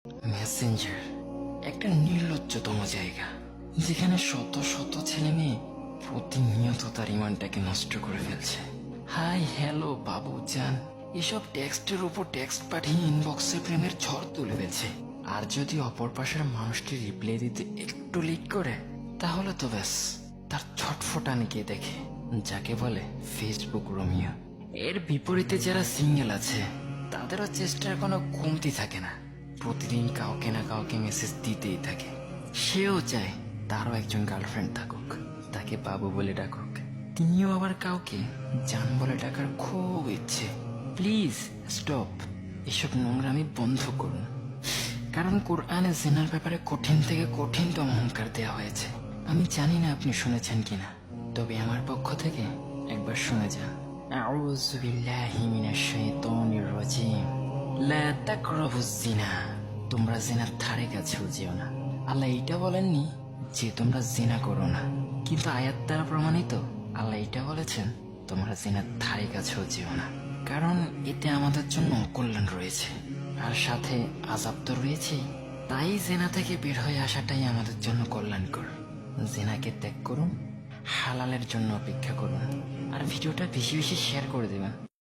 Messenger একটা নির্লজ্জতম জায়গা, যেখানে শত শত ছেলে মেয়ে প্রতিনিয়ত তার ইমানটাকে নষ্ট করে ফেলছে। হাই হ্যালো বাবু জান, এসব টেক্সটের উপর টেক্সট পাঠিয়ে ইনবক্সে প্রেমের ঝড় তুলে ফেলছে। আর যদি অপর পাশের মানুষটি রিপ্লাই দিতে একটু লেট করে, তাহলে তো ব্যাস তার ছটফটানি কে দেখে, যাকে বলে ফেসবুক রোমিও। এর বিপরীতে যারা সিঙ্গেল আছে, তাদেরও চেষ্টার কোনো কমতি থাকে না। প্রতিদিন কাউকে না কাউকে মেসেজ দিতেই থাকে। সেও চায় তারও একজন গার্লফ্রেন্ড থাকুক, তাকে বাবু বলে ডাকুক। তিনিও আবার কাউকে জান বলে ডাকার খুব ইচ্ছে। প্লিজ স্টপ, এসব নোংরামি বন্ধ করুন। কারণ কোরআনে জিনার ব্যাপারে কঠিন থেকে কঠিনতম হুঙ্কার দেওয়া হয়েছে। আমি জানি না আপনি শুনেছেন কিনা, তবে আমার পক্ষ থেকে একবার শুনে যান। আউযু বিল্লাহি মিনাশ শাইতানির রাজিম। লা তাকরাবুজ জিনা, তোমরা জিনার ধারে কাছেও যেও না। আল্লাহ এটা বলেননি যে তোমরা জিনা করো না, কিন্তু আয়াত দ্বারা প্রমাণিত আল্লাহ এটা বলেছেন তোমরা জিনার ধারে কাছেও যেও না। কারণ এতে আমাদের জন্য কল্যাণ রয়েছে, আর সাথে আযাব তো রয়েছেই। তাই জেনা থেকে বের হয়ে আসাটাই আমাদের জন্য কল্যাণকর। জেনাকে ত্যাগ করুন, হালালের জন্য অপেক্ষা করুন, আর ভিডিওটা বেশি বেশি শেয়ার করে দেবেন।